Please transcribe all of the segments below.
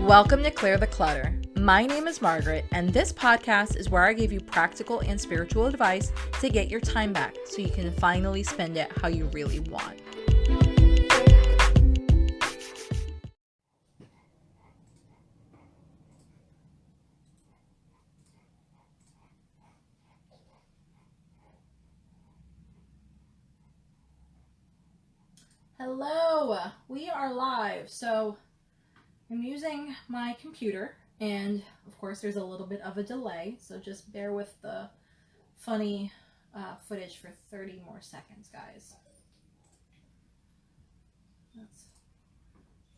Welcome to Clear the Clutter. My name is Margaret, and this podcast is where I give you practical and spiritual advice to get your time back so you can finally spend it how you really want. Hello, we are live. So I'm using my computer, and of course there's a little bit of a delay, so just bear with the funny footage for 30 more seconds, guys. Let's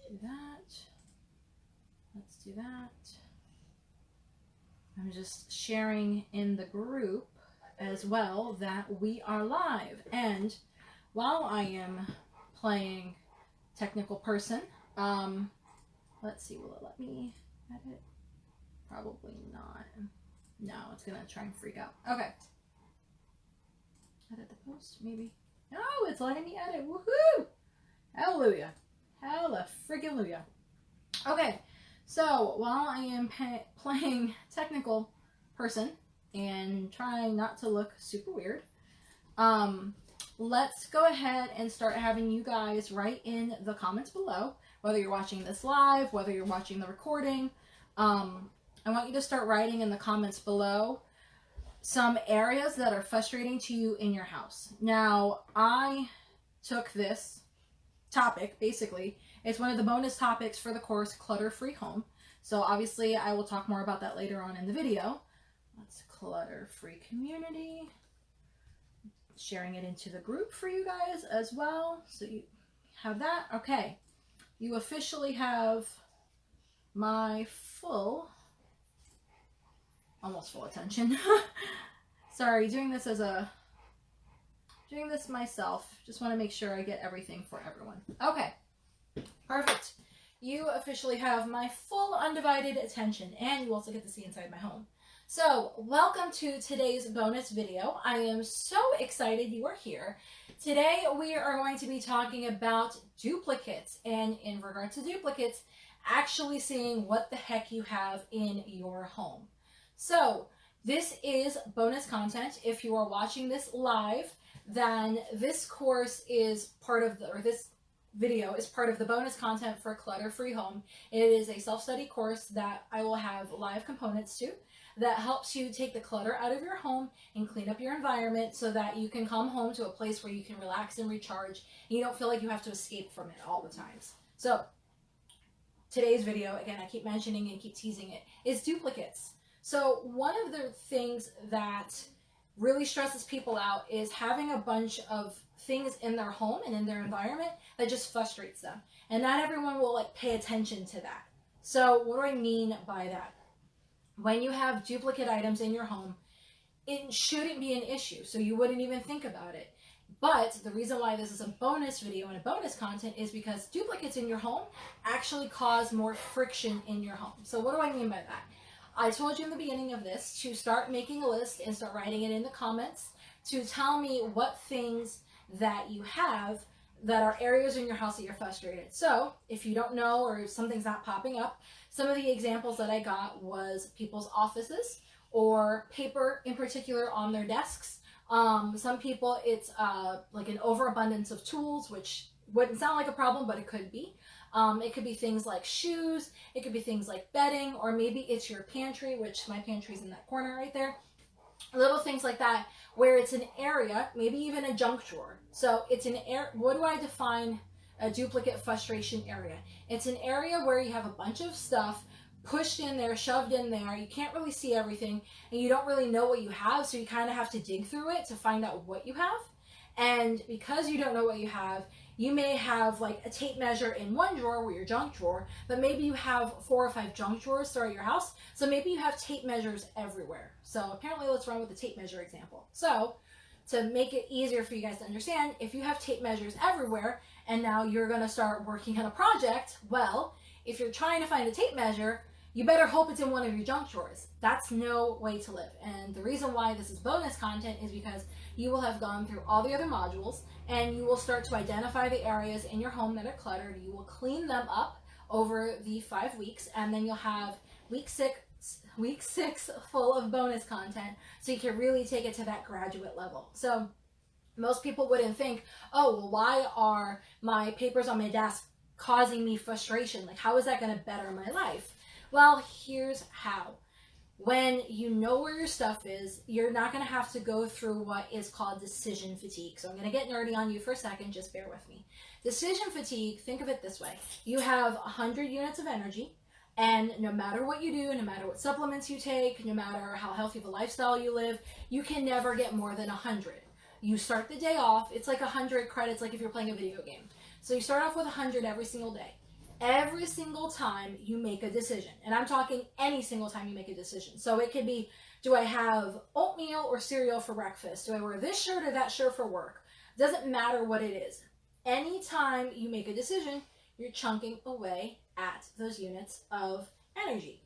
do that. Let's do that. I'm just sharing in the group as well that we are live, and while I am playing technical person, let's see, will it let me edit? Probably not. No, it's gonna try and freak out. Okay. Edit the post, maybe. No, it's letting me edit. Woohoo! Hallelujah. Hallelujah. Friggin' hallelujah. Okay, so while I am playing technical person and trying not to look super weird, let's go ahead and start having you guys write in the comments below, whether you're watching this live, whether you're watching the recording. I want you to start writing in the comments below some areas that are frustrating to you in your house. Now, I took this topic, basically, it's one of the bonus topics for the course Clutter-Free Home. So obviously I will talk more about that later on in the video. That's Clutter-Free Community. Sharing it into the group for you guys as well, so you have that. Okay, you officially have my almost full attention. Sorry, doing this myself. Just want to make sure I get everything for everyone. Okay, perfect. You officially have my full undivided attention, and you also get to see inside my home. So, welcome to today's bonus video. I am so excited you are here. Today we are going to be talking about duplicates, and in regard to duplicates, actually seeing what the heck you have in your home. So, this is bonus content. If you are watching this live, then this course is part of this video is part of the bonus content for Clutter-Free Home. It is a self-study course that I will have live components to, that helps you take the clutter out of your home and clean up your environment so that you can come home to a place where you can relax and recharge and you don't feel like you have to escape from it all the times. So today's video, again, I keep mentioning and keep teasing it, is duplicates. So one of the things that really stresses people out is having a bunch of things in their home and in their environment that just frustrates them. And not everyone will pay attention to that. So what do I mean by that? When you have duplicate items in your home, it shouldn't be an issue, so you wouldn't even think about it. But the reason why this is a bonus video and a bonus content is because duplicates in your home actually cause more friction in your home. So what do I mean by that? I told you in the beginning of this to start making a list and start writing it in the comments to tell me what things that you have that are areas in your house that you're frustrated. So if you don't know, or if something's not popping up, some of the examples that I got was people's offices or paper in particular on their desks. Some people it's like an overabundance of tools, which wouldn't sound like a problem, but it could be. It could be things like shoes, it could be things like bedding, or maybe it's your pantry, which my pantry's in that corner right there. Little things like that, where it's an area, maybe even a junk drawer. So it's an area. What do I define a duplicate frustration area? It's an area where you have a bunch of stuff pushed in there, shoved in there. You can't really see everything, and you don't really know what you have, so you kind of have to dig through it to find out what you have. And because you don't know what you have, you may have like a tape measure in one drawer or your junk drawer, but maybe you have 4 or 5 junk drawers throughout your house. So maybe you have tape measures everywhere. So apparently let's run with the tape measure example. So to make it easier for you guys to understand, if you have tape measures everywhere and now you're going to start working on a project, well, if you're trying to find a tape measure, you better hope it's in one of your junk drawers. That's no way to live. And the reason why this is bonus content is because you will have gone through all the other modules and you will start to identify the areas in your home that are cluttered. You will clean them up over the 5 weeks, and then you'll have week six full of bonus content, so you can really take it to that graduate level. So most people wouldn't think, oh, well, why are my papers on my desk causing me frustration? Like, how is that going to better my life? Well, here's how. When you know where your stuff is, you're not going to have to go through what is called decision fatigue. So I'm going to get nerdy on you for a second, just bear with me. Decision fatigue, think of it this way. You have 100 units of energy, and no matter what you do, no matter what supplements you take, no matter how healthy of a lifestyle you live, you can never get more than 100. You start the day off, it's like 100 credits, like if you're playing a video game. So you start off with 100 every single day. Every single time you make a decision, and I'm talking any single time you make a decision. So it could be, do I have oatmeal or cereal for breakfast? Do I wear this shirt or that shirt for work? Doesn't matter what it is. Anytime you make a decision, you're chunking away at those units of energy.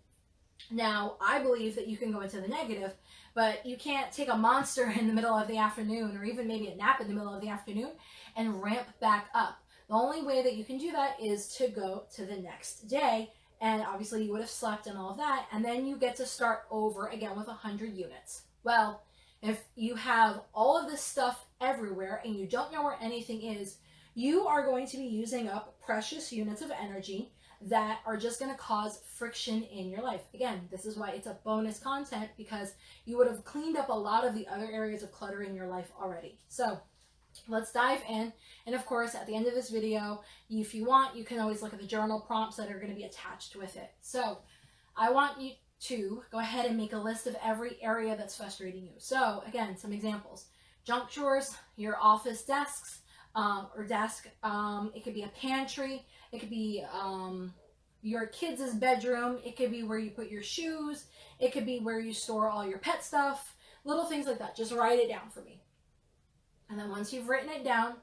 Now, I believe that you can go into the negative, but you can't take a monster in the middle of the afternoon, or even maybe a nap in the middle of the afternoon, and ramp back up. The only way that you can do that is to go to the next day, and obviously you would have slept and all of that, and then you get to start over again with 100 units. Well, if you have all of this stuff everywhere and you don't know where anything is, you are going to be using up precious units of energy that are just going to cause friction in your life. Again, this is why it's a bonus content, because you would have cleaned up a lot of the other areas of clutter in your life already. So let's dive in. And of course, at the end of this video, if you want, you can always look at the journal prompts that are going to be attached with it. So I want you to go ahead and make a list of every area that's frustrating you. So again, some examples: junk drawers, your office desks, or desk. It could be a pantry. It could be your kids' bedroom. It could be where you put your shoes. It could be where you store all your pet stuff. Little things like that. Just write it down for me. And then once you've written it down,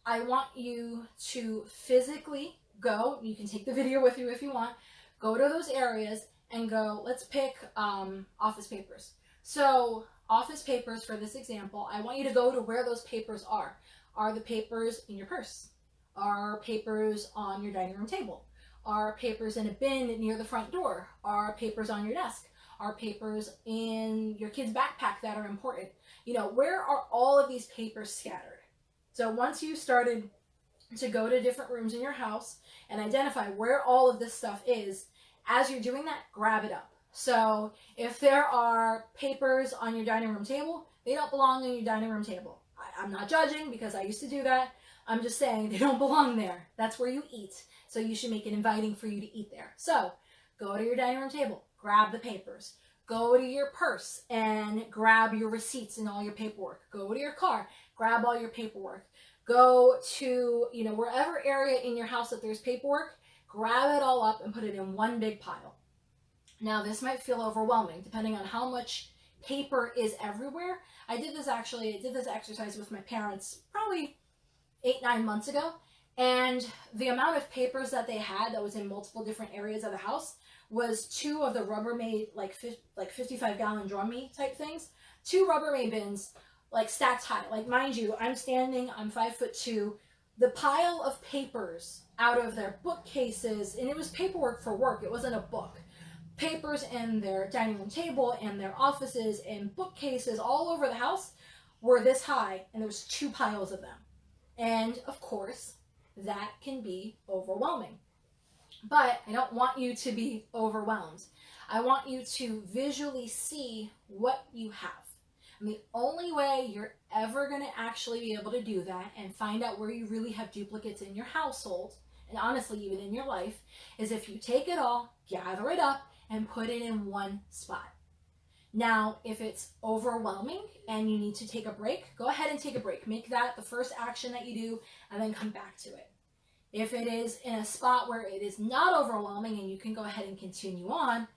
I want you to physically go. You can take the video with you if you want. Go to those areas and go, let's pick office papers. So office papers, for this example, I want you to go to where those papers are. Are the papers in your purse? Are papers on your dining room table? Are papers in a bin near the front door? Are papers on your desk? Are papers in your kid's backpack that are important? You know, where are all of these papers scattered? So once you started to go to different rooms in your house and identify where all of this stuff is, as you're doing that, grab it up. So if there are papers on your dining room table, they don't belong on your dining room table. I'm not judging, because I used to do that. I'm just saying they don't belong there. That's where you eat. So you should make it inviting for you to eat there. So go to your dining room table, grab the papers. Go to your purse and grab your receipts and all your paperwork. Go to your car, grab all your paperwork. Go to, wherever area in your house that there's paperwork, grab it all up and put it in one big pile. Now, this might feel overwhelming depending on how much paper is everywhere. I did this exercise with my parents probably 8-9 months ago, and the amount of papers that they had that was in multiple different areas of the house was 2 of the Rubbermaid, like 55-gallon drum me type things. 2 Rubbermaid bins, like stacked high. Like, mind you, I'm 5'2". The pile of papers out of their bookcases, and it was paperwork for work, it wasn't a book. Papers in their dining room table and their offices and bookcases all over the house were this high, and there was 2 piles of them. And of course, that can be overwhelming. But I don't want you to be overwhelmed. I want you to visually see what you have. And the only way you're ever going to actually be able to do that and find out where you really have duplicates in your household, and honestly even in your life, is if you take it all, gather it up, and put it in one spot. Now, if it's overwhelming and you need to take a break, go ahead and take a break. Make that the first action that you do, and then come back to it. If it is in a spot where it is not overwhelming and you can go ahead and continue on,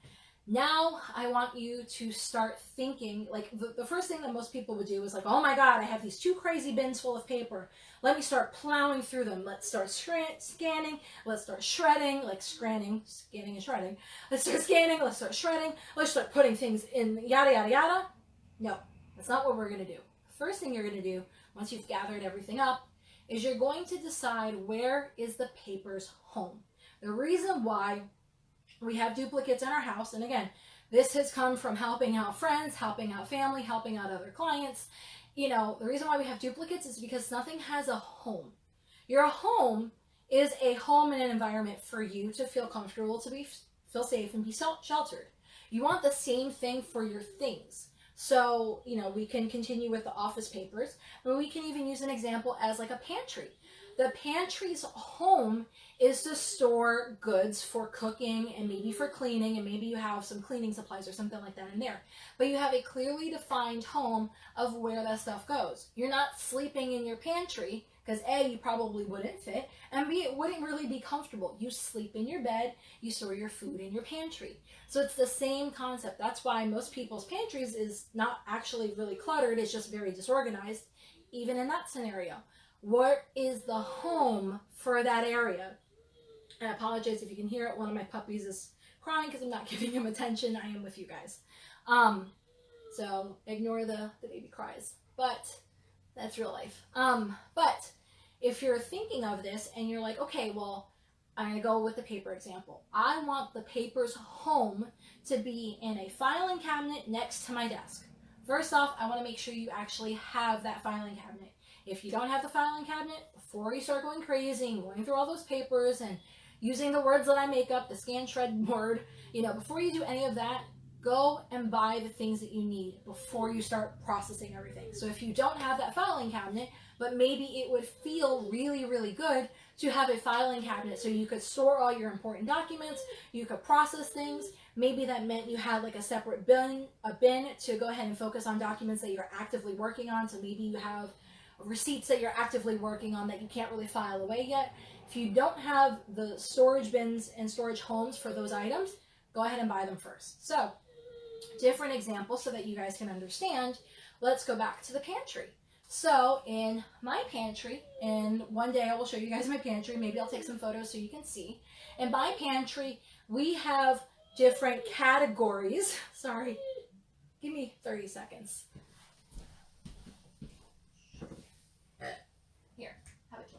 now I want you to start thinking, like the first thing that most people would do is like, oh my God, I have these 2 crazy bins full of paper. Let me start plowing through them. Let's start scanning. Let's start shredding, like scanning and shredding. Let's start scanning. Let's start shredding. Let's start putting things in, yada, yada, yada. No, that's not what we're going to do. First thing you're going to do, once you've gathered everything up, is you're going to decide where is the paper's home. The reason why we have duplicates in our house, and again, this has come from helping out friends, helping out family, helping out other clients. You know, the reason why we have duplicates is because nothing has a home. Your home is a home and an environment for you to feel comfortable, to feel safe and be sheltered. You want the same thing for your things. So, you know, we can continue with the office papers, but we can even use an example as like a pantry. The pantry's home is to store goods for cooking and maybe for cleaning, and maybe you have some cleaning supplies or something like that in there. But you have a clearly defined home of where that stuff goes. You're not sleeping in your pantry because A, you probably wouldn't fit, and B, it wouldn't really be comfortable. You sleep in your bed, you store your food in your pantry. So it's the same concept. That's why most people's pantries is not actually really cluttered, it's just very disorganized, even in that scenario. What is the home for that area? I apologize if you can hear it. One of my puppies is crying because I'm not giving him attention. I am with you guys. So ignore the baby cries. But that's real life. But if you're thinking of this and you're like, okay, well, I'm going to go with the paper example. I want the paper's home to be in a filing cabinet next to my desk. First off, I want to make sure you actually have that filing cabinet. If you don't have the filing cabinet, before you start going crazy and going through all those papers and using the words that I make up, the scan, shred word, you know, before you do any of that, go and buy the things that you need before you start processing everything. So if you don't have that filing cabinet, but maybe it would feel really, really good to have a filing cabinet so you could store all your important documents, you could process things. Maybe that meant you had like a separate bin to go ahead and focus on documents that you're actively working on. So maybe you have receipts that you're actively working on that you can't really file away yet. If you don't have the storage bins and storage homes for those items, go ahead and buy them first. So, different examples so that you guys can understand. Let's go back to the pantry. So, in my pantry, and one day I will show you guys my pantry, maybe I'll take some photos so you can see. In my pantry, we have different categories. Sorry, give me 30 seconds. Here, have it.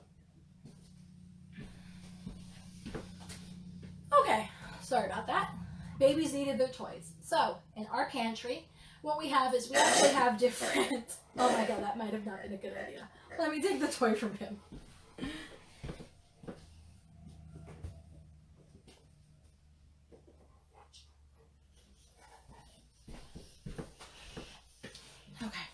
Okay, sorry about that. Babies needed their toys. So, in our pantry, what we have is we actually have different... Oh my god, that might have not been a good idea. Let me take the toy from him. Okay.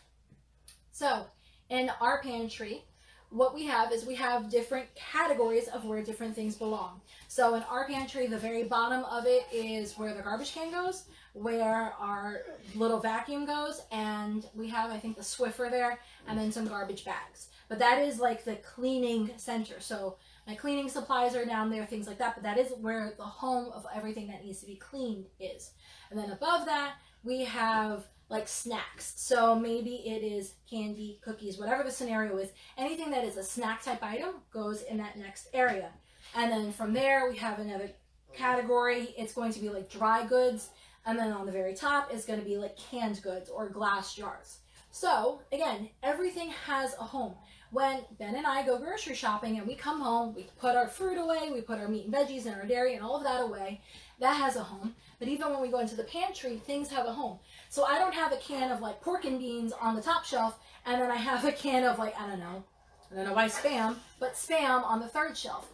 So, in our pantry, what we have is we have different categories of where different things belong. So in our pantry, the very bottom of it is where the garbage can goes, where our little vacuum goes, and we have, I think, the Swiffer there, and then some garbage bags. But that is like the cleaning center. So my cleaning supplies are down there, things like that, but that is where the home of everything that needs to be cleaned is. And then above that, we have like snacks. So maybe it is candy, cookies, whatever the scenario is. Anything that is a snack type item goes in that next area. And then from there, we have another category. It's going to be like dry goods. And then on the very top is going to be like canned goods or glass jars. So again, everything has a home. When Ben and I go grocery shopping and we come home, we put our fruit away, we put our meat and veggies and our dairy and all of that away. That has a home. But even when we go into the pantry, things have a home. So I don't have a can of like pork and beans on the top shelf, and then I have a can of like, I don't know why Spam, but Spam on the third shelf.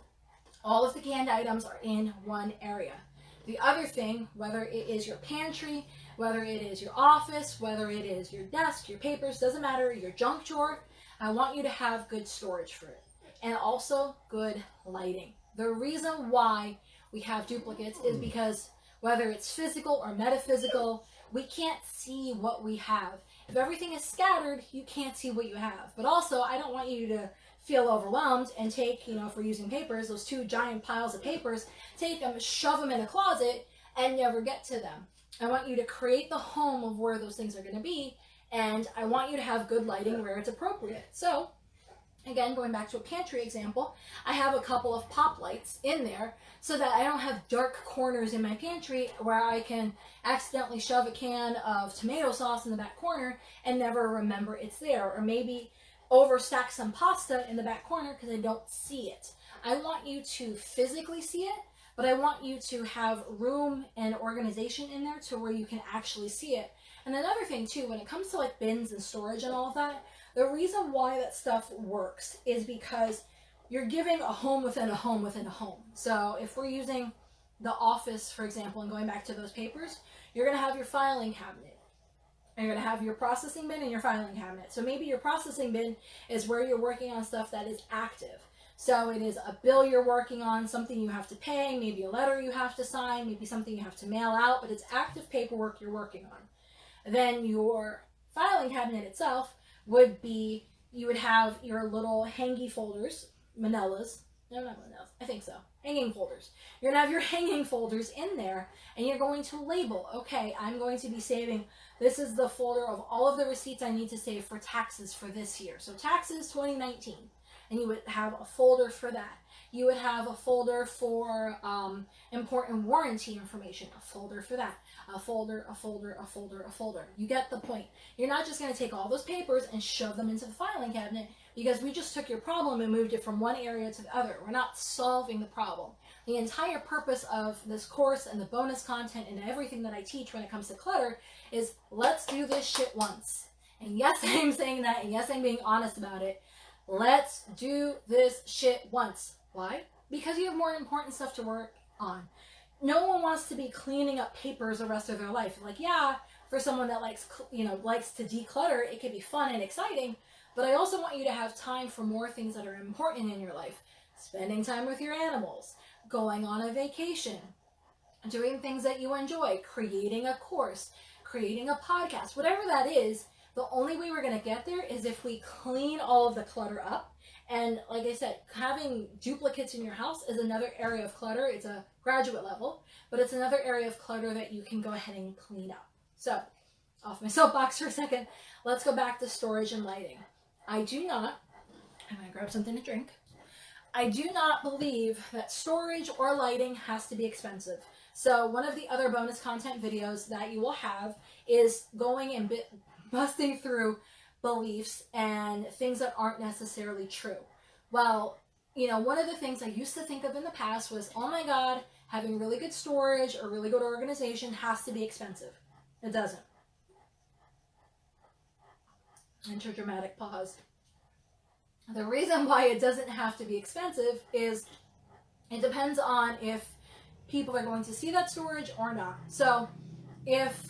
All of the canned items are in one area. The other thing, whether it is your pantry, whether it is your office, whether it is your desk, your papers, doesn't matter, your junk drawer, I want you to have good storage for it. And also good lighting. The reason why we have duplicates is because whether it's physical or metaphysical, we can't see what we have. If everything is scattered, you can't see what you have. But also, I don't want you to feel overwhelmed and take, if we're using papers, those two giant piles of papers, take them, shove them in a closet, and never get to them. I want you to create the home of where those things are going to be, and I want you to have good lighting where it's appropriate. So, again, going back to a pantry example, I have a couple of pop lights in there so that I don't have dark corners in my pantry where I can accidentally shove a can of tomato sauce in the back corner and never remember it's there. Or maybe overstack some pasta in the back corner because I don't see it. I want you to physically see it, but I want you to have room and organization in there to where you can actually see it. And another thing too, when it comes to like bins and storage and all of that, the reason why that stuff works is because you're giving a home within a home within a home. So if we're using the office, for example, and going back to those papers, you're going to have your filing cabinet. And you're going to have your processing bin and your filing cabinet. So maybe your processing bin is where you're working on stuff that is active. So it is a bill you're working on, something you have to pay, maybe a letter you have to sign, maybe something you have to mail out, but it's active paperwork you're working on. Then your filing cabinet itself would be, you would have your little hangy folders, manelas. No, not manelas. I think so. Hanging folders. You're going to have your hanging folders in there, and you're going to label, okay, I'm going to be saving, this is the folder of all of the receipts I need to save for taxes for this year. So taxes 2019. And you would have a folder for that. You would have a folder for important warranty information, a folder for that, a folder, a folder, a folder, a folder. You get the point. You're not just going to take all those papers and shove them into the filing cabinet, because we just took your problem and moved it from one area to the other. We're not solving the problem. The entire purpose of this course and the bonus content and everything that I teach when it comes to clutter is let's do this shit once. And yes, I'm saying that, and yes, I'm being honest about it. Let's do this shit once. Why? Because you have more important stuff to work on. No one wants to be cleaning up papers the rest of their life. Like, yeah, for someone that likes to declutter, it can be fun and exciting, but I also want you to have time for more things that are important in your life. Spending time with your animals, going on a vacation, doing things that you enjoy, creating a course, creating a podcast, whatever that is. The only way we're going to get there is if we clean all of the clutter up. And like I said, having duplicates in your house is another area of clutter. It's a graduate level, but it's another area of clutter that you can go ahead and clean up. So, off my soapbox for a second, let's go back to storage and lighting. I'm going to grab something to drink. I do not believe that storage or lighting has to be expensive. So one of the other bonus content videos that you will have is going and busting through beliefs and things that aren't necessarily true. Well, one of the things I used to think of in the past was, oh my God, having really good storage or really good organization has to be expensive. It doesn't. Enter dramatic pause. The reason why it doesn't have to be expensive is it depends on if people are going to see that storage or not. So if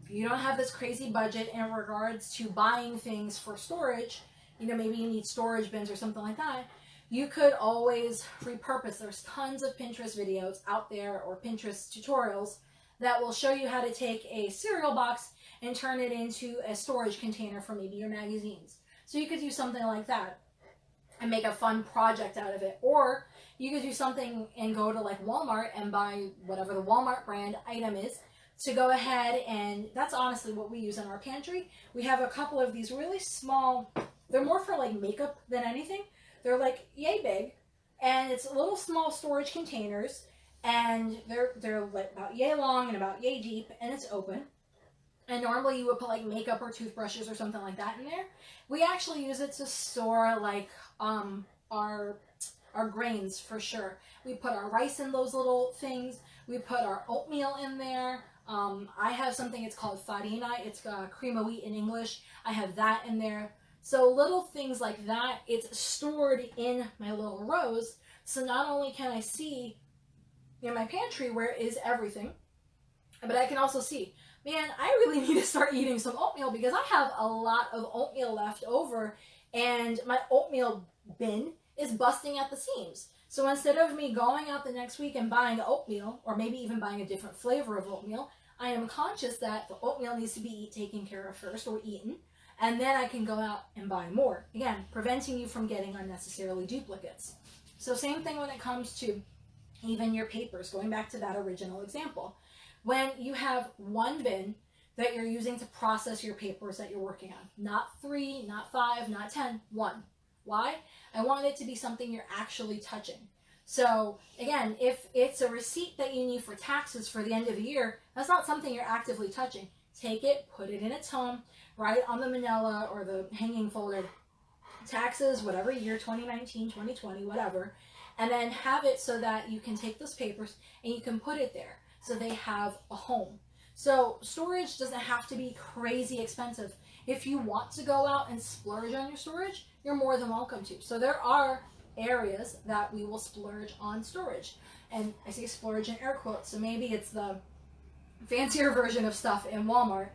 you don't have this crazy budget in regards to buying things for storage, maybe you need storage bins or something like that, you could always repurpose. There's tons of Pinterest videos out there or Pinterest tutorials that will show you how to take a cereal box and turn it into a storage container for maybe your magazines. So you could do something like that and make a fun project out of it. Or you could do something and go to like Walmart and buy whatever the Walmart brand item is to go ahead, and that's honestly what we use in our pantry. We have a couple of these really small, they're more for like makeup than anything. They're like yay big, and it's little small storage containers, and they're like about yay long and about yay deep, and it's open. And normally you would put like makeup or toothbrushes or something like that in there. We actually use it to store like our grains for sure. We put our rice in those little things. We put our oatmeal in there. I have something, it's called farina. It's cream of wheat in English. I have that in there. So little things like that, it's stored in my little rows. So not only can I see in my pantry where is everything, but I can also see, man, I really need to start eating some oatmeal because I have a lot of oatmeal left over and my oatmeal bin is busting at the seams. So instead of me going out the next week and buying oatmeal, or maybe even buying a different flavor of oatmeal, I am conscious that the oatmeal needs to be taken care of first or eaten, and then I can go out and buy more. Again, preventing you from getting unnecessarily duplicates. So same thing when it comes to even your papers, going back to that original example. When you have one bin that you're using to process your papers that you're working on, not 3, not 5, not 10, 1. Why? I want it to be something you're actually touching. So again, if it's a receipt that you need for taxes for the end of the year, that's not something you're actively touching. Take it, put it in its home, write on the manila or the hanging folder, taxes, whatever year, 2019, 2020, whatever, and then have it so that you can take those papers and you can put it there so they have a home. So storage doesn't have to be crazy expensive. If you want to go out and splurge on your storage, you're more than welcome to. So there are areas that we will splurge on storage. And I say splurge in air quotes, so maybe it's the fancier version of stuff in Walmart,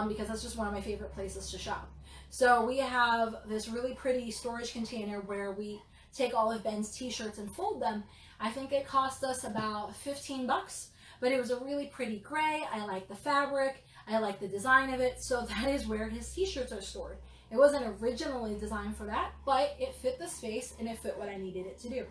because that's just one of my favorite places to shop. So we have this really pretty storage container where we take all of Ben's t-shirts and fold them. I think it cost us about 15 bucks, but it was a really pretty gray. I like the fabric, I like the design of it, so that is where his t-shirts are stored. It wasn't originally designed for that, but it fit the space and it fit what I needed it to do.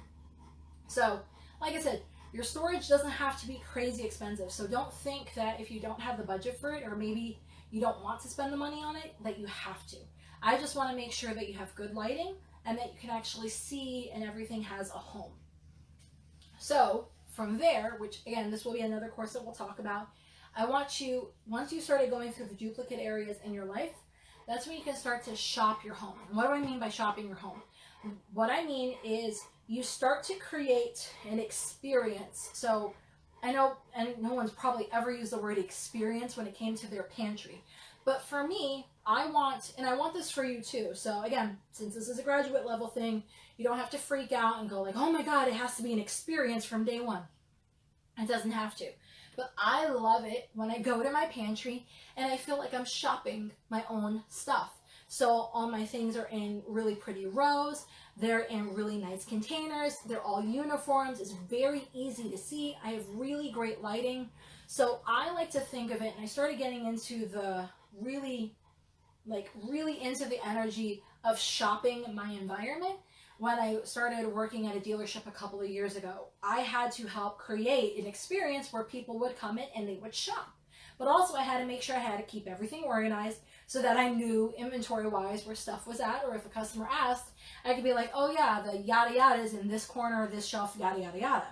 So, like I said, your storage doesn't have to be crazy expensive, so don't think that if you don't have the budget for it, or maybe you don't want to spend the money on it, that you have to. I just want to make sure that you have good lighting and that you can actually see and everything has a home. So from there, which again, this will be another course that we'll talk about, I want you, once you started going through the duplicate areas in your life, that's when you can start to shop your home. And what do I mean by shopping your home? What I mean is you start to create an experience. So I know, and no one's probably ever used the word experience when it came to their pantry. But for me, I want, and I want this for you too. So again, since this is a graduate level thing, you don't have to freak out and go like, oh my God, it has to be an experience from day one. It doesn't have to. But I love it when I go to my pantry and I feel like I'm shopping my own stuff. So all my things are in really pretty rows. They're in really nice containers. They're all uniforms. It's very easy to see. I have really great lighting. So I like to think of it, and I started getting into the really into the energy of shopping my environment when I started working at a dealership a couple of years ago. I had to help create an experience where people would come in and they would shop. But also I had to make sure I had to keep everything organized so that I knew inventory-wise where stuff was at, or if a customer asked, I could be like, oh yeah, the yada yada is in this corner of this shelf, yada yada yada.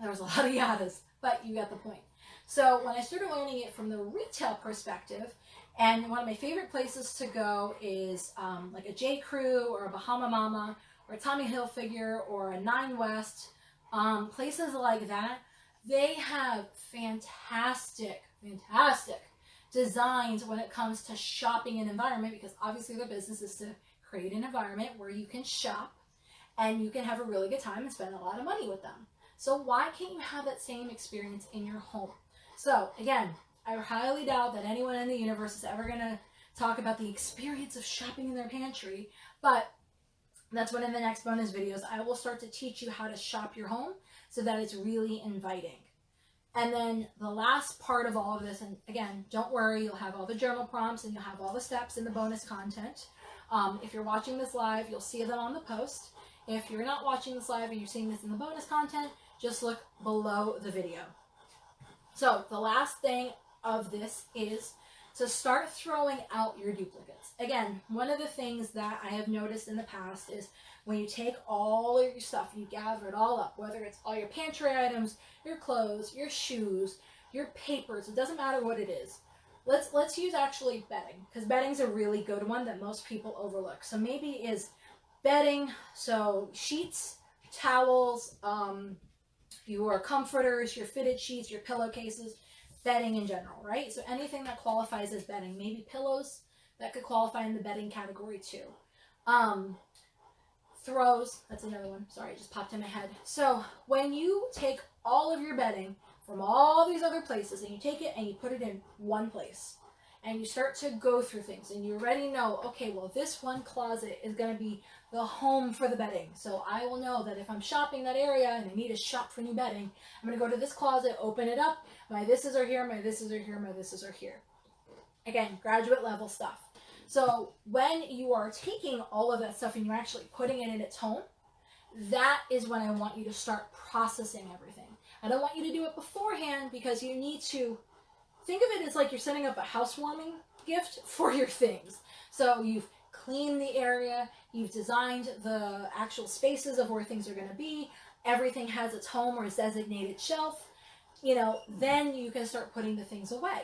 There was a lot of yadas, but you get the point. So when I started learning it from the retail perspective, and one of my favorite places to go is like a J. Crew or a Bahama Mama or a Tommy Hilfiger or a Nine West, places like that, they have fantastic designs when it comes to shopping an environment, because obviously their business is to create an environment where you can shop and you can have a really good time and spend a lot of money with them. So why can't you have that same experience in your home? So again, I highly doubt that anyone in the universe is ever going to talk about the experience of shopping in their pantry, but that's one of the next bonus videos. I will start to teach you how to shop your home so that it's really inviting. And then the last part of all of this, and again, don't worry, you'll have all the journal prompts and you'll have all the steps in the bonus content. If you're watching this live, you'll see them on the post. If you're not watching this live and you're seeing this in the bonus content, just look below the video. So the last thing of this is to start throwing out your duplicates. Again, one of the things that I have noticed in the past is when you take all of your stuff, you gather it all up, whether it's all your pantry items, your clothes, your shoes, your papers, it doesn't matter what it is. Let's use actually bedding, because bedding's a really good one that most people overlook. So maybe is bedding, so sheets, towels, your comforters, your fitted sheets, your pillowcases, bedding in general, right? So anything that qualifies as bedding, maybe pillows, that could qualify in the bedding category too. Throws, that's another one. Sorry, it just popped in my head. So when you take all of your bedding from all these other places and you take it and you put it in one place and you start to go through things and you already know, okay, well, this one closet is going to be the home for the bedding. So I will know that if I'm shopping that area and I need to shop for new bedding, I'm going to go to this closet, open it up. My thises are here, my thises are here, my thises are here. Again, graduate level stuff. So when you are taking all of that stuff and you're actually putting it in its home, that is when I want you to start processing everything. I don't want you to do it beforehand, because you need to think of it as like you're setting up a housewarming gift for your things. So you've cleaned the area, you've designed the actual spaces of where things are going to be, everything has its home or its designated shelf, you know, then you can start putting the things away.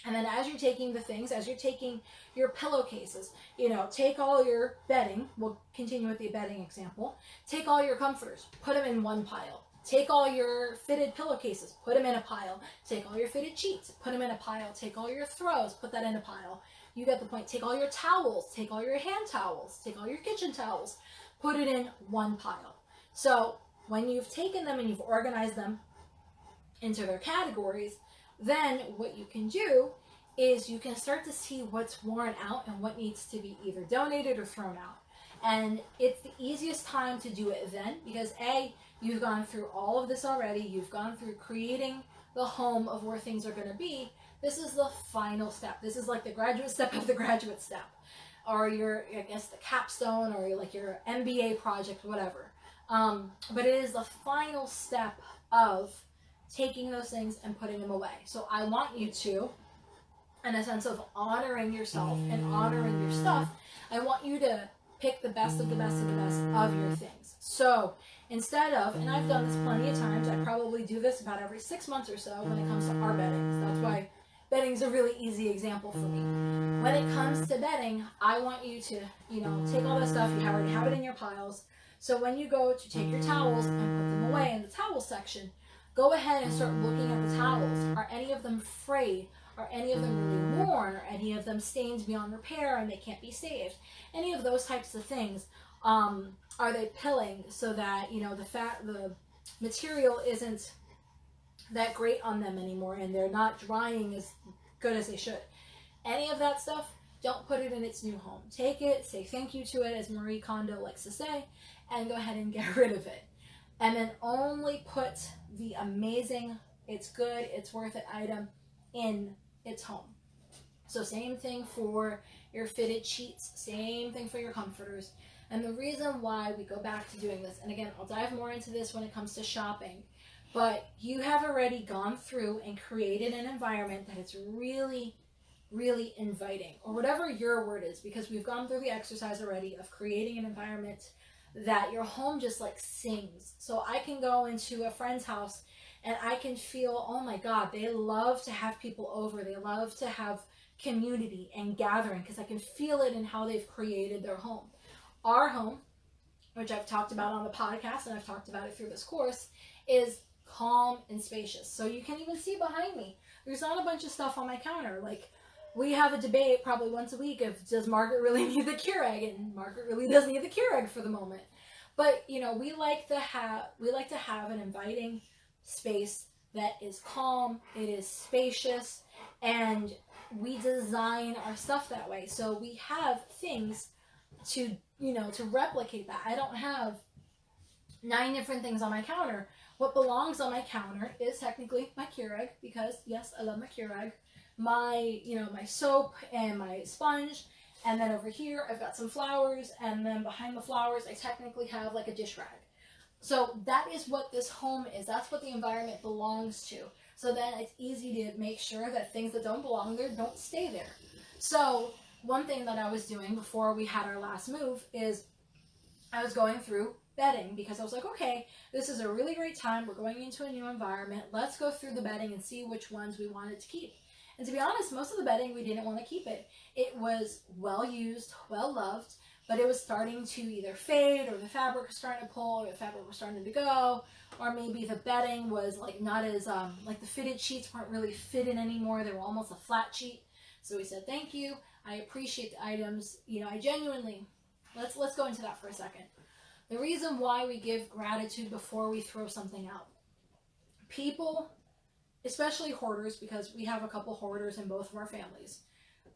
And then as you're taking the things, as you're taking your pillowcases, you know, take all your bedding. We'll continue with the bedding example. Take all your comforters, put them in one pile. Take all your fitted pillowcases, put them in a pile. Take all your fitted sheets, put them in a pile. Take all your throws, put that in a pile. You get the point. Take all your towels, take all your hand towels, take all your kitchen towels, put it in one pile. So when you've taken them and you've organized them into their categories, then what you can do is you can start to see what's worn out and what needs to be either donated or thrown out. And it's the easiest time to do it then, because A, you've gone through all of this already. You've gone through creating the home of where things are going to be. This is the final step. This is like the graduate step of the graduate step, or your, I guess, the capstone, or like your MBA project, whatever. But it is the final step of taking those things and putting them away. So I want you to, in a sense of honoring yourself and honoring your stuff, I want you to pick the best of the best of the best of your things. So instead of, and I've done this plenty of times, I probably do this about every 6 months or so when it comes to our beddings. That's why bedding's a really easy example for me. When it comes to bedding, I want you to, you know, take all that stuff, you already have it in your piles. So when you go to take your towels and put them away in the towel section, go ahead and start looking at the towels. Are any of them frayed? Are any of them really worn? Are any of them stained beyond repair and they can't be saved? Any of those types of things. Are they pilling so that, you know, the material isn't that great on them anymore and they're not drying as good as they should? Any of that stuff, don't put it in its new home. Take it, say thank you to it, as Marie Kondo likes to say, and go ahead and get rid of it. And then only put the amazing, it's good, it's worth it item in its home. So same thing for your fitted sheets, same thing for your comforters. And the reason why we go back to doing this, and again, I'll dive more into this when it comes to shopping, but you have already gone through and created an environment that is really, really inviting, or whatever your word is, because we've gone through the exercise already of creating an environment that your home just like sings. So I can go into a friend's house and I can feel, oh my God, they love to have people over. They love to have community and gathering, because I can feel it in how they've created their home. Our home, which I've talked about on the podcast and I've talked about it through this course, is calm and spacious. So you can even see behind me, there's not a bunch of stuff on my counter. Like, we have a debate probably once a week of, does Margaret really need the Keurig? And Margaret really does need the Keurig for the moment. But, you know, we like to have an inviting space that is calm, it is spacious, and we design our stuff that way. So we have things to, you know, to replicate that. I don't have 9 different things on my counter. What belongs on my counter is technically my Keurig, because yes, I love my Keurig, my, you know, my soap and my sponge, and then over here I've got some flowers, and then behind the flowers I technically have like a dish rag. So that is what this home is. That's what the environment belongs to. So then it's easy to make sure that things that don't belong there don't stay there. So one thing that I was doing before we had our last move is I was going through bedding, because I was like, okay, this is a really great time. We're going into a new environment. Let's go through the bedding and see which ones we wanted to keep. And to be honest, most of the bedding, we didn't want to keep it. It was well used, well loved, but it was starting to either fade, or the fabric was starting to pull, or the fabric was starting to go, or maybe the bedding was like not as, like the fitted sheets weren't really fitted anymore. They were almost a flat sheet. So we said, thank you. I appreciate the items. You know, I genuinely, let's go into that for a second. The reason why we give gratitude before we throw something out. People, especially hoarders, because we have a couple hoarders in both of our families,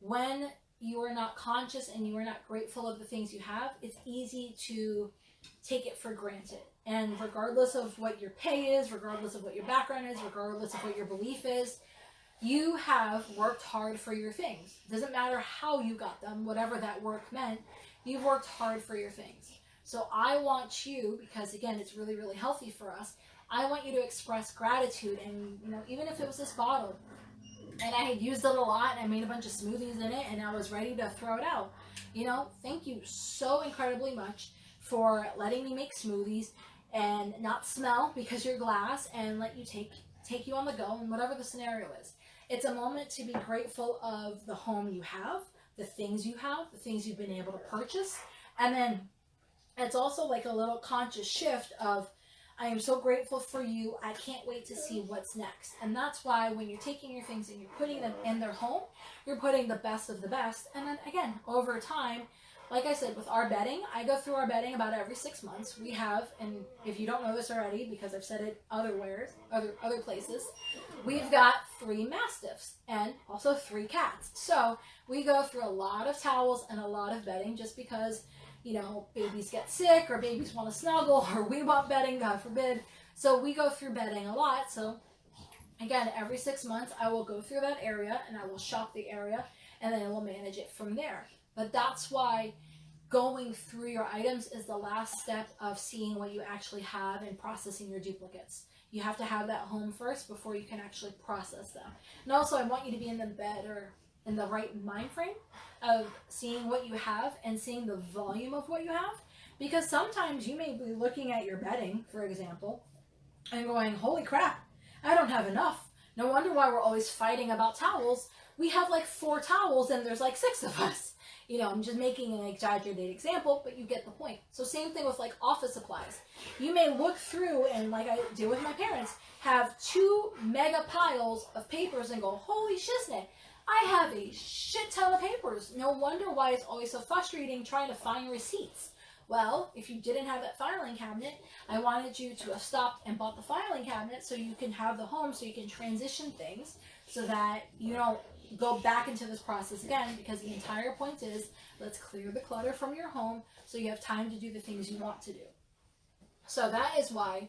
when you are not conscious and you are not grateful of the things you have, it's easy to take it for granted. And regardless of what your pay is, regardless of what your background is, regardless of what your belief is, you have worked hard for your things. It doesn't matter how you got them, whatever that work meant, you've worked hard for your things. So I want you, because again, it's really, really healthy for us, I want you to express gratitude. And, you know, even if it was this bottle and I had used it a lot and I made a bunch of smoothies in it and I was ready to throw it out, you know, thank you so incredibly much for letting me make smoothies and not smell because you're glass, and let you take you on the go and whatever the scenario is. It's a moment to be grateful of the home you have, the things you have, the things you've been able to purchase. And then it's also like a little conscious shift of, I am so grateful for you. I can't wait to see what's next. And that's why when you're taking your things and you're putting them in their home, you're putting the best of the best. And then again, over time, like I said, with our bedding, I go through our bedding about every 6 months. We have, and if you don't know this already, because I've said it other places, we've got 3 mastiffs and also 3 cats. So we go through a lot of towels and a lot of bedding just because, you know, babies get sick or babies want to snuggle or we want bedding, God forbid. So we go through bedding a lot. So again, every 6 months, I will go through that area and I will shop the area and then I will manage it from there. But that's why going through your items is the last step of seeing what you actually have and processing your duplicates. You have to have that home first before you can actually process them. And also, I want you to be in the bed or in the right mind frame of seeing what you have and seeing the volume of what you have. Because sometimes you may be looking at your bedding, for example, and going, holy crap, I don't have enough. No wonder why we're always fighting about towels. We have like 4 towels and there's like 6 of us. You know, I'm just making an exaggerated example, but you get the point. So same thing with like office supplies. You may look through and, like I do with my parents, have 2 mega piles of papers and go, holy shiznit, I have a shit ton of papers. No wonder why it's always so frustrating trying to find receipts. Well, if you didn't have that filing cabinet, I wanted you to have stopped and bought the filing cabinet so you can have the home, so you can transition things so that you don't go back into this process again, because the entire point is, let's clear the clutter from your home so you have time to do the things you want to do. So that is why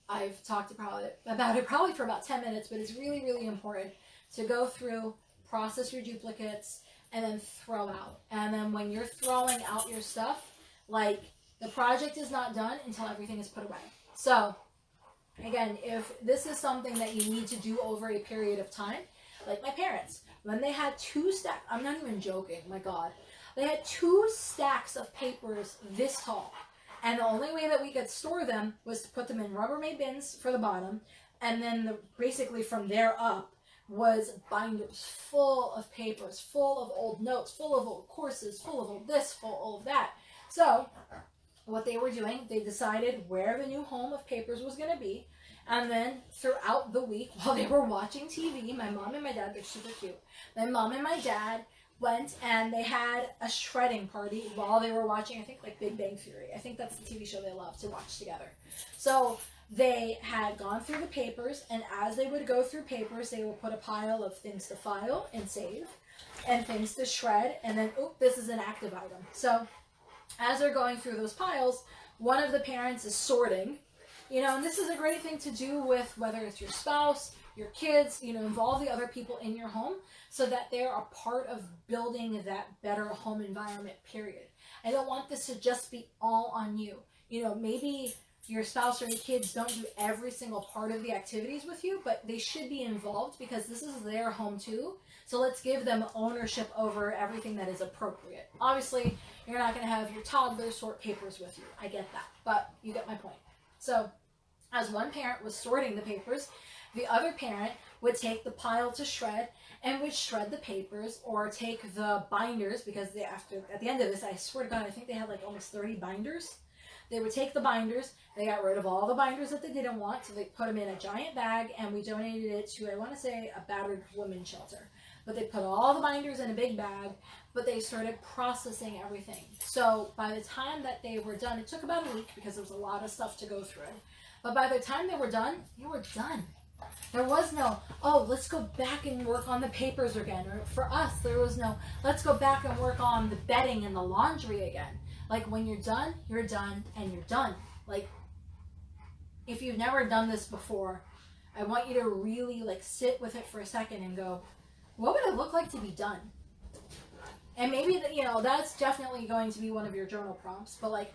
I've talked about it probably for about 10 minutes, but it's really, really important to go through, process your duplicates, and then throw out. And then when you're throwing out your stuff, like, the project is not done until everything is put away. So again, if this is something that you need to do over a period of time, like my parents, when they had 2 stacks, I'm not even joking, my God. They had 2 stacks of papers this tall. And the only way that we could store them was to put them in Rubbermaid bins for the bottom. And then basically from there up was binders full of papers, full of old notes, full of old courses, full of old this, full of all of that. So what they were doing, they decided where the new home of papers was going to be. And then throughout the week, while they were watching TV, my mom and my dad, they're super cute. My mom and my dad went and they had a shredding party while they were watching, I think, like Big Bang Theory. I think that's the TV show they love to watch together. So they had gone through the papers, and as they would go through papers, they would put a pile of things to file and save and things to shred. And then, oop, this is an active item. So as they're going through those piles, one of the parents is sorting. You know, and this is a great thing to do with whether it's your spouse, your kids, you know, involve the other people in your home so that they're a part of building that better home environment, period. I don't want this to just be all on you. You know, maybe your spouse or your kids don't do every single part of the activities with you, but they should be involved because this is their home too. So let's give them ownership over everything that is appropriate. Obviously, you're not going to have your toddler sort papers with you. I get that, but you get my point. So as one parent was sorting the papers, the other parent would take the pile to shred and would shred the papers, or take the binders, because at the end of this, I swear to God, I think they had like almost 30 binders. They would take the binders, they got rid of all the binders that they didn't want, so they put them in a giant bag, and we donated it to, I want to say, a battered women's shelter. But they put all the binders in a big bag, but they started processing everything. So by the time that they were done, it took about a week because there was a lot of stuff to go through. But by the time they were done, There was no, oh, let's go back and work on the papers again. Or for us, there was no, let's go back and work on the bedding and the laundry again. Like, when you're done, and you're done. Like, if you've never done this before, I want you to really, like, sit with it for a second and go, what would it look like to be done? And maybe, you know, that's definitely going to be one of your journal prompts. But, like,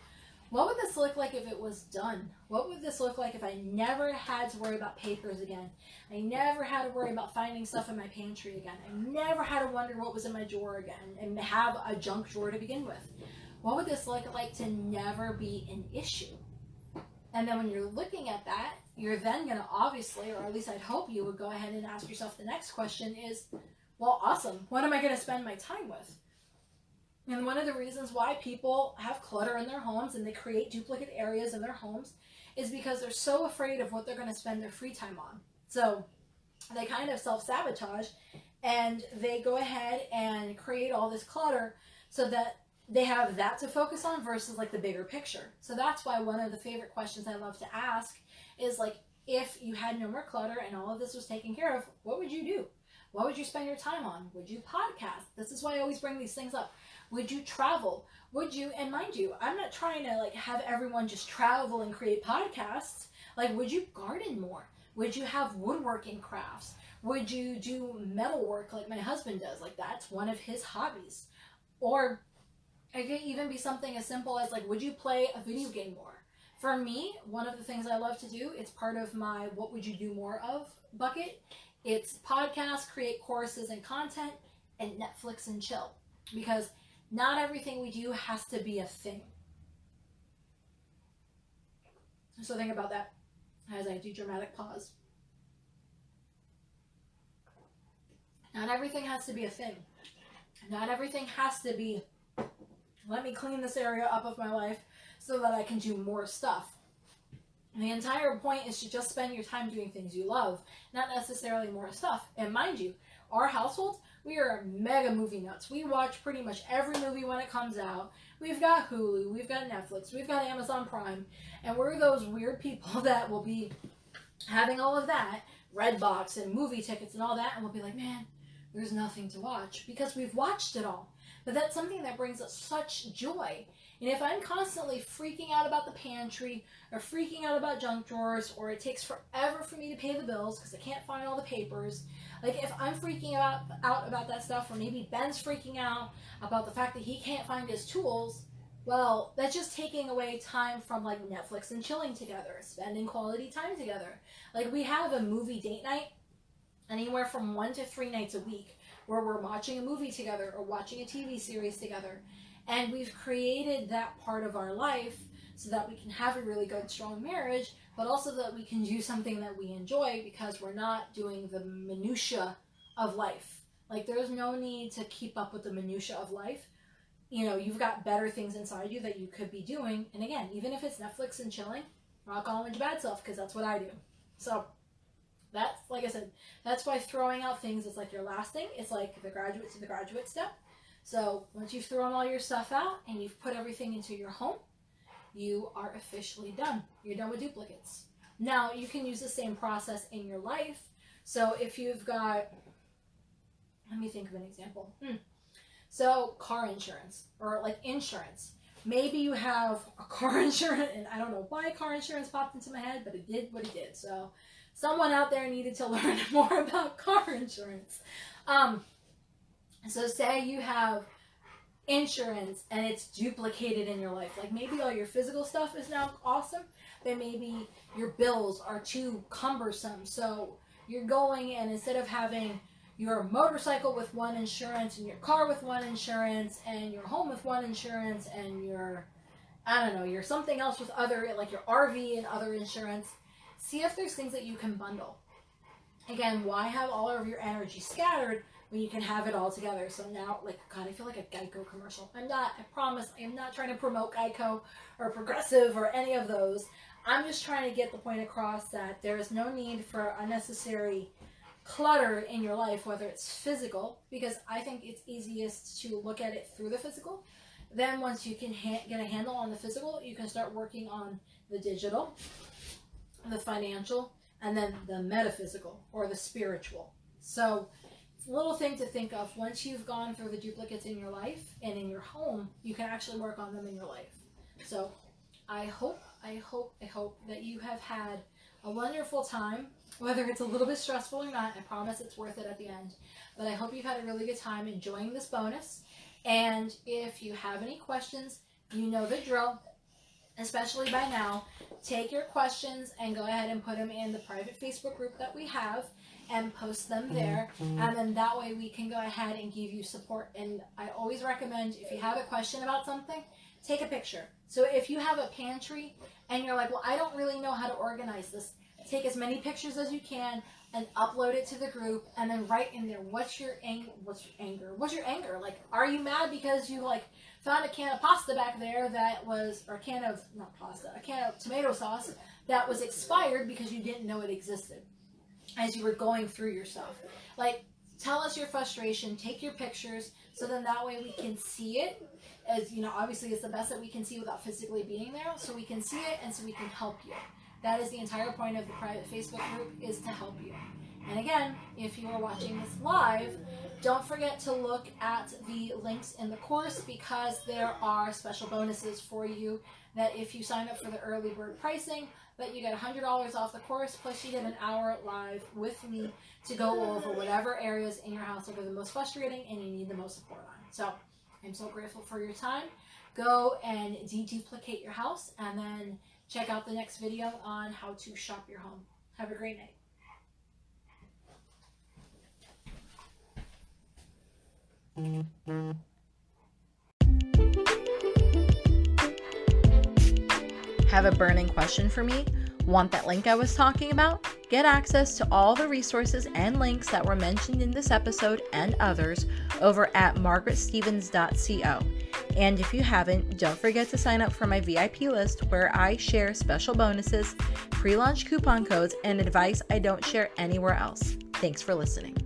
what would this look like if it was done? What would this look like if I never had to worry about papers again? I never had to worry about finding stuff in my pantry again. I never had to wonder what was in my drawer again and have a junk drawer to begin with. What would this look like to never be an issue? And then when you're looking at that, you're then going to obviously, or at least I'd hope you would go ahead and ask yourself the next question is, well, awesome, what am I going to spend my time with? And one of the reasons why people have clutter in their homes and they create duplicate areas in their homes is because they're so afraid of what they're going to spend their free time on. So they kind of self-sabotage and they go ahead and create all this clutter so that they have that to focus on versus like the bigger picture. So that's why one of the favorite questions I love to ask is like, if you had no more clutter and all of this was taken care of, what would you do? What would you spend your time on? Would you podcast? This is why I always bring these things up. Would you travel? Would you, and mind you, I'm not trying to like have everyone just travel and create podcasts. Like, would you garden more? Would you have woodworking crafts? Would you do metal work like my husband does? Like, that's one of his hobbies. Or it could even be something as simple as like, would you play a video game more? For me, one of the things I love to do, it's part of my what would you do more of bucket. It's podcasts, create courses and content, and Netflix and chill. Because not everything we do has to be a thing. So think about that as I do dramatic pause. Not everything has to be a thing. Not everything has to be, let me clean this area up of my life so that I can do more stuff. The entire point is to just spend your time doing things you love, not necessarily more stuff. And mind you, our household, we are mega movie nuts. We watch pretty much every movie when it comes out. We've got Hulu, we've got Netflix, we've got Amazon Prime, and we're those weird people that will be having all of that, Redbox and movie tickets and all that, and we'll be like, man, there's nothing to watch because we've watched it all. But that's something that brings us such joy. And if I'm constantly freaking out about the pantry or freaking out about junk drawers, or it takes forever for me to pay the bills because I can't find all the papers, like if I'm freaking out about that stuff, or maybe Ben's freaking out about the fact that he can't find his tools, well, that's just taking away time from like Netflix and chilling together, spending quality time together. Like we have a movie date night anywhere from 1 to 3 nights a week where we're watching a movie together or watching a TV series together. And we've created that part of our life so that we can have a really good, strong marriage, but also that we can do something that we enjoy because we're not doing the minutia of life. Like there's no need to keep up with the minutia of life. You know, you've got better things inside you that you could be doing. And again, even if it's Netflix and chilling, rock on with your bad self, because that's what I do. So that's, like I said, that's why throwing out things is like your last thing. It's like the graduate to the graduate step. So once you've thrown all your stuff out and you've put everything into your home, you are officially done. You're done with duplicates. Now, you can use the same process in your life. So if you've got, let me think of an example. So car insurance or like insurance. Maybe you have a car insurance, and I don't know why car insurance popped into my head, but it did what it did. So someone out there needed to learn more about car insurance. So say you have insurance and it's duplicated in your life. Like maybe all your physical stuff is now awesome, but maybe your bills are too cumbersome. So you're going, and instead of having your motorcycle with one insurance and your car with one insurance and your home with one insurance and your, I don't know, your something else with other, like your RV and other insurance, see if there's things that you can bundle. Again, why have all of your energy scattered when you can have it all together? So now, like, God, I feel like a Geico commercial. I promise, I'm not trying to promote Geico or Progressive or any of those. I'm just trying to get the point across that there is no need for unnecessary clutter in your life, whether it's physical, because I think it's easiest to look at it through the physical. Then once you can get a handle on the physical, you can start working on the digital, the financial, and then the metaphysical or the spiritual. So it's a little thing to think of. Once you've gone through the duplicates in your life and in your home, you can actually work on them in your life. So I hope that you have had a wonderful time, whether it's a little bit stressful or not. I promise it's worth it at the end. But I hope you've had a really good time enjoying this bonus. And if you have any questions, you know the drill. Especially by now, take your questions and go ahead and put them in the private Facebook group that we have and post them there. And then that way we can go ahead and give you support. And I always recommend, if you have a question about something, take a picture. So if you have a pantry and you're like, well, I don't really know how to organize this. Take as many pictures as you can and upload it to the group, and then write in there, what's your anger? Like, are you mad because you like found a can of pasta back there that was, or a can of tomato sauce that was expired because you didn't know it existed as you were going through your stuff. Like, tell us your frustration, take your pictures, so then that way we can see it. As you know, obviously it's the best that we can see without physically being there, so we can see it and so we can help you. That is the entire point of the private Facebook group, is to help you. And again, if you are watching this live, don't forget to look at the links in the course, because there are special bonuses for you that if you sign up for the early bird pricing, that you get $100 off the course, plus you get an hour live with me to go over whatever areas in your household are the most frustrating and you need the most support on. So I'm so grateful for your time. Go and deduplicate your house, and then check out the next video on how to shop your home. Have a great night. Have a burning question for me? Want that link I was talking about? Get access to all the resources and links that were mentioned in this episode and others over at margaretstevens.co. And if you haven't, don't forget to sign up for my VIP list, where I share special bonuses, pre-launch coupon codes, and advice I don't share anywhere else. Thanks for listening.